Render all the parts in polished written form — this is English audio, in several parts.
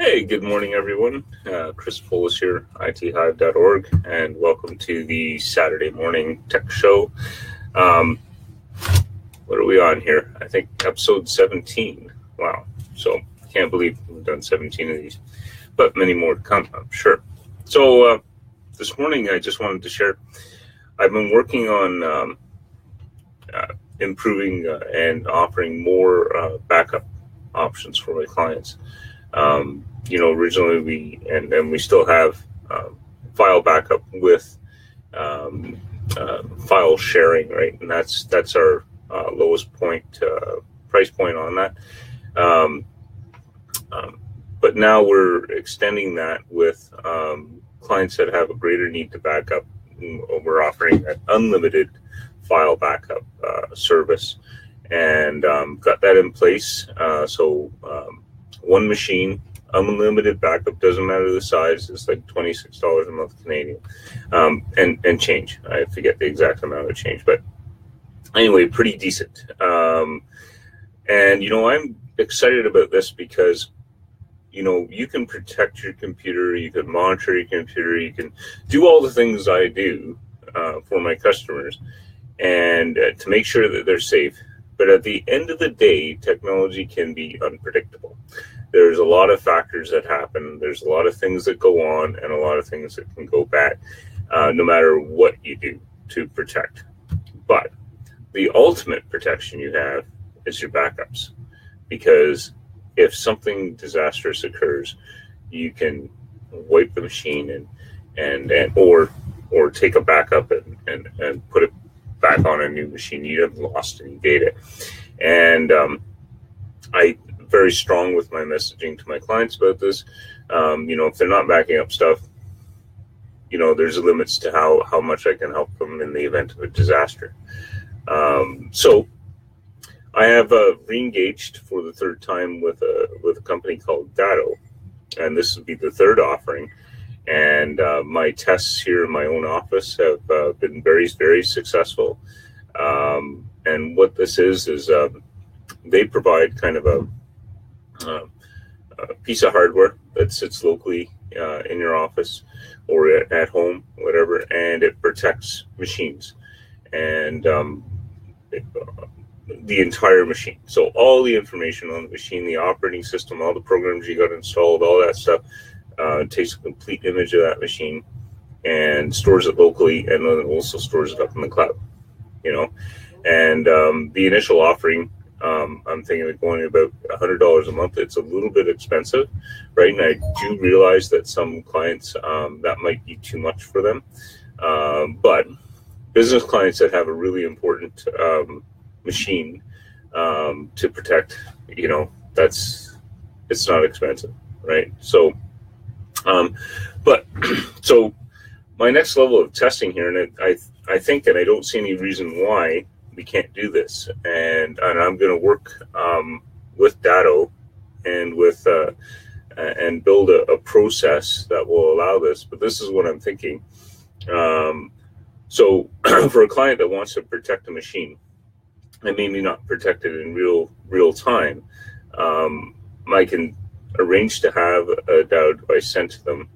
Hey, good morning, everyone. Chris Polis here, ITHive.org, and welcome to the Saturday morning tech show. What are we on here? I think episode 17. Wow. So, can't believe we've done 17 of these, but many more to come, I'm sure. So, this morning I just wanted to share, I've been working on improving and offering more backup options for my clients. Originally we still have file backup with file sharing, right? And that's our lowest price point on that. Um, but now we're extending that with clients that have a greater need to back up. We're offering that unlimited file backup service, and got that in place. So one machine, unlimited backup, doesn't matter the size. It's like $26 a month Canadian, and change. I forget the exact amount of change, but anyway, pretty decent. And I'm excited about this because you can protect your computer, you can monitor your computer, you can do all the things I do for my customers, and to make sure that they're safe. But at the end of the day, technology can be unpredictable. There's a lot of factors that happen. There's a lot of things that go on and a lot of things that can go bad, no matter what you do to protect. But the ultimate protection you have is your backups, because if something disastrous occurs, you can wipe the machine or take a backup and put it back on a new machine. You haven't lost any data. And I very strong with my messaging to my clients about this. If they're not backing up stuff, there's limits to how much I can help them in the event of a disaster. So I have re-engaged for the third time with a company called Datto, and this will be the third offering. And my tests here in my own office have been very, very successful. And what this is they provide kind of a piece of hardware that sits locally in your office or at home, whatever, and it protects machines and the entire machine. So all the information on the machine, the operating system, all the programs you got installed, all that stuff, takes a complete image of that machine and stores it locally, and then also stores it up in the cloud. And the initial offering, I'm thinking of going about $100 a month. It's a little bit expensive, right? And I do realize that some clients, that might be too much for them. But business clients that have a really important machine to protect, it's not expensive, right? So, so my next level of testing here, and I think, and I don't see any reason why we can't do this, and I'm going to work with Datto and with and build a process that will allow this. But this is what I'm thinking. So for a client that wants to protect a machine and maybe not protect it in real time, I can arrange to have a Datto device sent to them.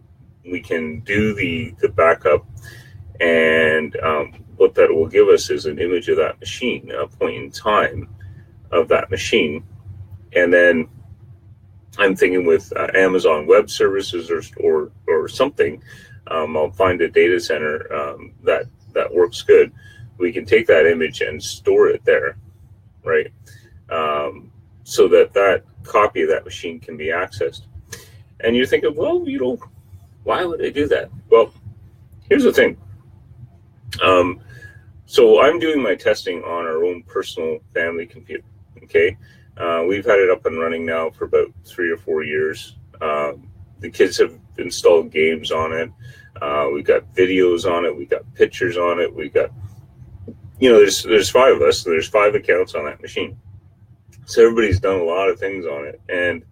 We can do the backup, and what that will give us is an image of that machine, a point in time of that machine. And then I'm thinking with Amazon Web Services or something, I'll find a data center that works good. We can take that image and store it there, right? So that copy of that machine can be accessed. And you're thinking, well, why would they do that? Well, here's the thing. So I'm doing my testing on our own personal family computer, okay? We've had it up and running now for about 3 or 4 years. The kids have installed games on it. We've got videos on it. We've got pictures on it. We've got, there's 5 of us. So there's 5 accounts on that machine. So everybody's done a lot of things on it. And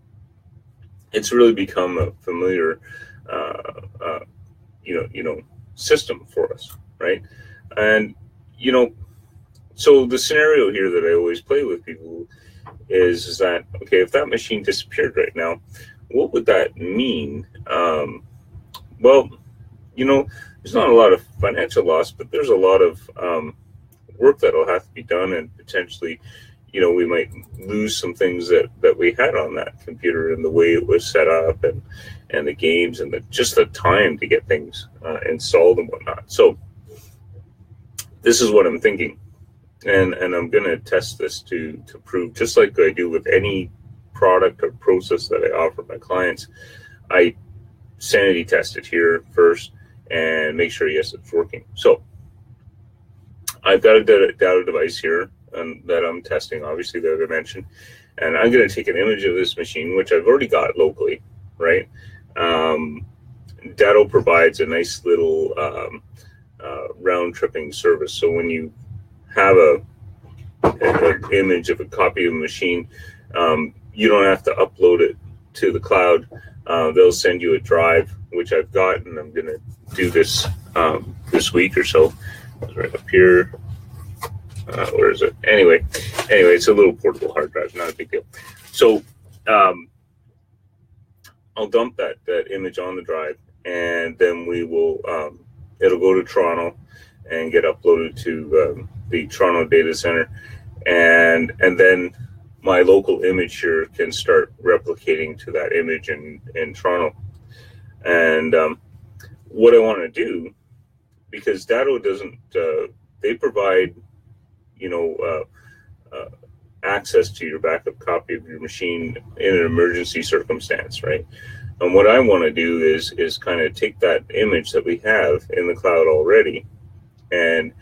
it's really become a familiar, system for us, right? And, so the scenario here that I always play with people is that, okay, if that machine disappeared right now, what would that mean? Well, there's not a lot of financial loss, but there's a lot of work that'll have to be done, and potentially, we might lose some things that we had on that computer and the way it was set up, and the games and just the time to get things installed and whatnot. So this is what I'm thinking, and I'm going to test this to prove, just like I do with any product or process that I offer my clients. I sanity test it here first and make sure, yes, it's working. So I've got a data device here that I'm testing, obviously, that I mentioned, and I'm going to take an image of this machine, which I've already got locally, right? Datto provides a nice little round tripping service. So when you have an image of a copy of a machine, you don't have to upload it to the cloud. They'll send you a drive, which I've got, and I'm going to do this this week or so. It's right up here. Where is it? Anyway, it's a little portable hard drive, not a big deal. So I'll dump that image on the drive, and then we will. It'll go to Toronto and get uploaded to the Toronto data center, and then my local image here can start replicating to that image in Toronto. And what I want to do, because Datto doesn't, they provide, access to your backup copy of your machine in an emergency circumstance, right? And what I want to do is kind of take that image that we have in the cloud already and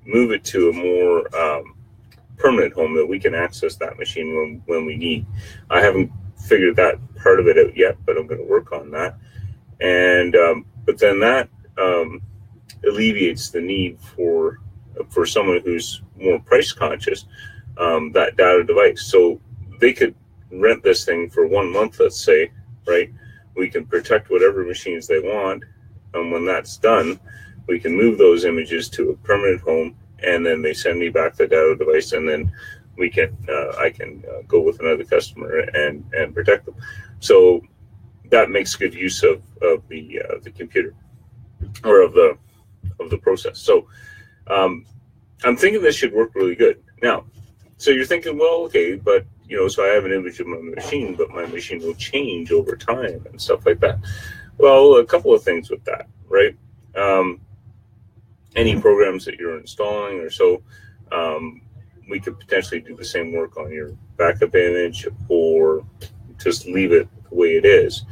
move it to a more permanent home that we can access that machine when we need. I haven't figured that part of it out yet, but I'm going to work on that. And but then that alleviates the need for someone who's more price conscious, that data device. So they could rent this thing for 1 month, let's say, right? We can protect whatever machines they want, and when that's done, we can move those images to a permanent home, and then they send me back the data device, and then we can I can go with another customer and protect them. So that makes good use of the computer, or of the process. So I'm thinking this should work really good. Now, so you're thinking, well, okay, but so I have an image of my machine, but my machine will change over time and stuff like that. Well, a couple of things with that, right? Any programs that you're installing or so, we could potentially do the same work on your backup image, or just leave it the way it is.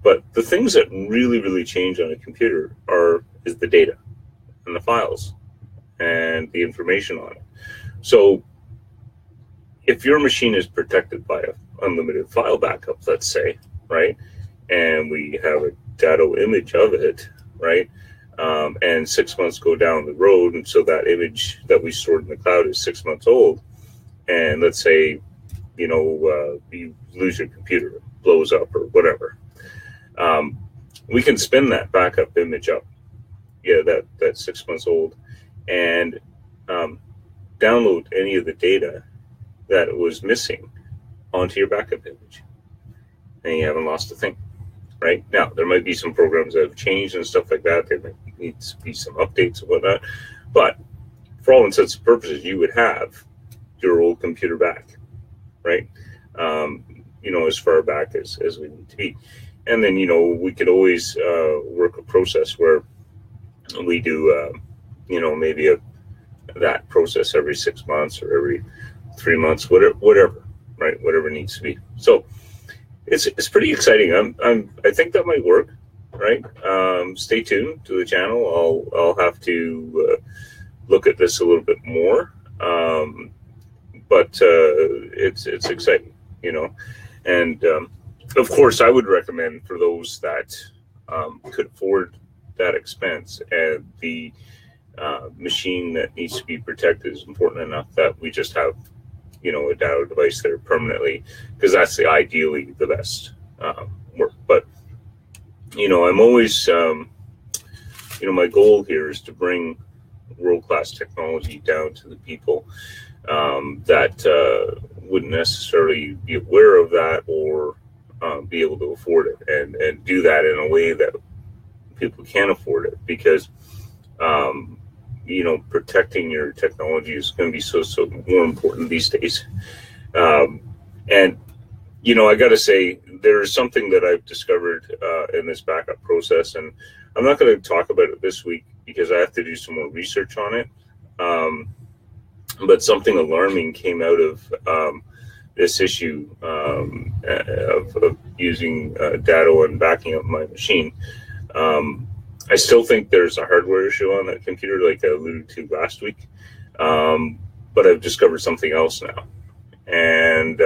But the things that really, really change on a computer is the data and the files and the information on it. So if your machine is protected by an unlimited file backup, let's say, right, and we have a Datto image of it, right, and 6 months go down the road, and so that image that we stored in the cloud is 6 months old, and let's say, you lose your computer, it blows up or whatever, we can spin that backup image up, that 6 months old, and download any of the data that was missing onto your backup image, and you haven't lost a thing. Right now, there might be some programs that have changed and stuff like that. There might need to be some updates and whatnot, but for all intents and purposes, you would have your old computer back, right? As far back as we need to be, and then we could always work a process where we do, maybe that process every 6 months or every 3 months, whatever, right? Whatever needs to be. So it's pretty exciting. I think that might work, right? Stay tuned to the channel. I'll have to look at this a little bit more, but it's exciting, And of course, I would recommend for those that could afford that expense, and the machine that needs to be protected is important enough that we just have a Datto device there permanently, because that's ideally the best work. But I'm always my goal here is to bring world-class technology down to the people that wouldn't necessarily be aware of that, or be able to afford it and do that in a way that people can afford it, because protecting your technology is going to be so more important these days. And I got to say, there's something that I've discovered in this backup process, and I'm not going to talk about it this week because I have to do some more research on it. But something alarming came out of this issue of using data and backing up my machine. I still think there's a hardware issue on that computer, like I alluded to last week. But I've discovered something else now, and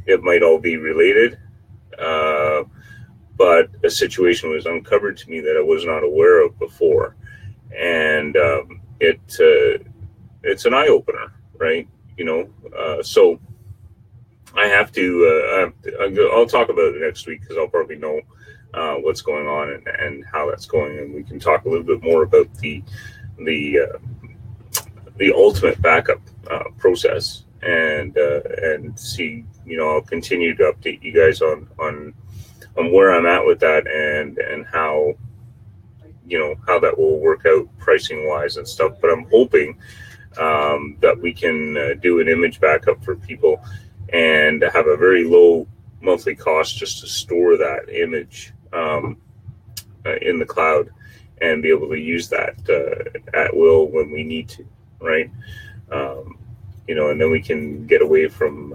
it might all be related. But a situation was uncovered to me that I was not aware of before, and it's an eye opener, right? So I have to. I'll talk about it next week, because I'll probably know what's going on and how that's going, and we can talk a little bit more about the ultimate backup process, and see. I'll continue to update you guys on where I'm at with that, and how how that will work out pricing wise and stuff. But I'm hoping that we can do an image backup for people and have a very low monthly cost just to store that image in the cloud, and be able to use that at will when we need to, right? And then we can get away from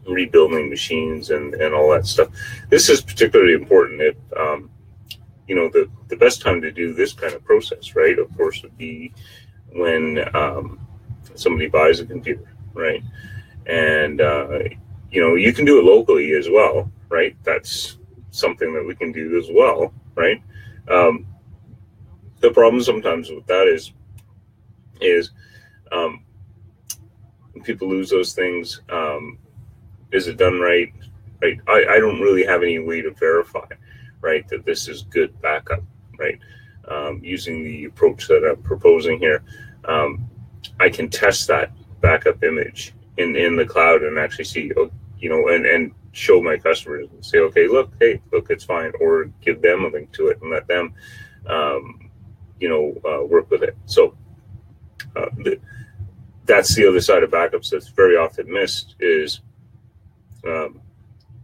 rebuilding machines and all that stuff. This is particularly important if the best time to do this kind of process, right, of course, would be when somebody buys a computer, right? And you can do it locally as well, right? That's something that we can do as well, right? The problem sometimes with that is people lose those things. Is it done right? Right? I don't really have any way to verify, right, that this is good backup, right? Using the approach that I'm proposing here, I can test that backup image in the cloud and actually see, and show my customers and say, okay, look, it's fine, or give them a link to it and let them, work with it. So that's the other side of backups that's very often missed is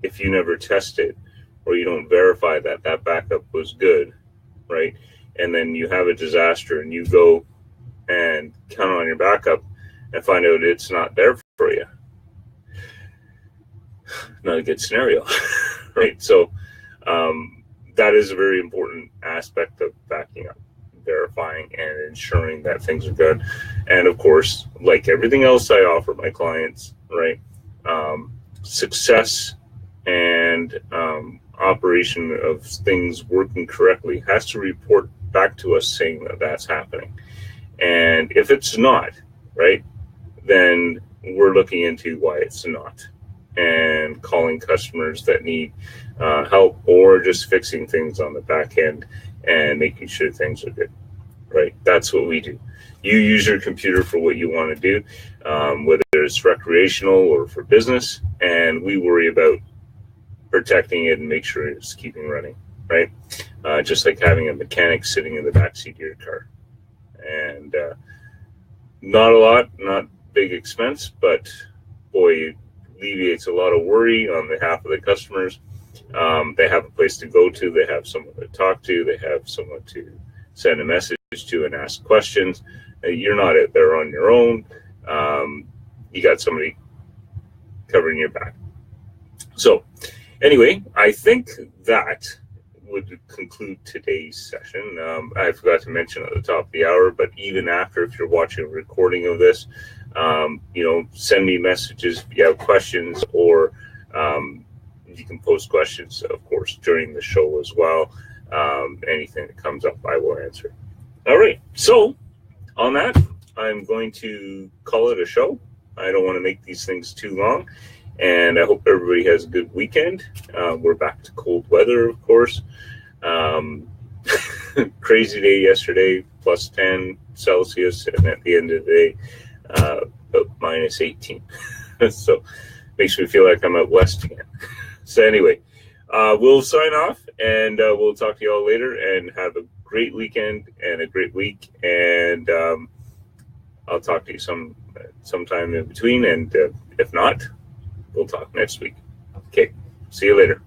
if you never test it, or you don't verify that backup was good, right? And then you have a disaster and you go and count on your backup and find out it's not there for you. Not a good scenario, right? So that is a very important aspect of backing up, verifying and ensuring that things are good. And of course, like everything else I offer my clients, right, success and operation of things working correctly has to report back to us saying that that's happening. And if it's not, right, then we're looking into why it's not, and calling customers that need help, or just fixing things on the back end and making sure things are good, right? That's what we do. You use your computer for what you want to do, whether it's recreational or for business, and we worry about protecting it and make sure it's keeping running, right? Just like having a mechanic sitting in the backseat of your car. And not big expense, but boy, it alleviates a lot of worry on behalf of the customers. They have a place to go to, they have someone to talk to, they have someone to send a message to and ask questions. You're not out there on your own. You got somebody covering your back. So anyway, I think that would conclude today's session. I forgot to mention at the top of the hour, but even after, if you're watching a recording of this, send me messages if you have questions, or you can post questions, of course, during the show as well. Anything that comes up, I will answer. All right. So on that, I'm going to call it a show. I don't want to make these things too long, and I hope everybody has a good weekend. We're back to cold weather, of course. Crazy day yesterday, plus 10 Celsius, and at the end of the day, about minus 18. So makes me feel like I'm out west again. So anyway, we'll sign off, and we'll talk to you all later, and have a great weekend and a great week. And I'll talk to you sometime in between, and if not, we'll talk next week. Okay, see you later.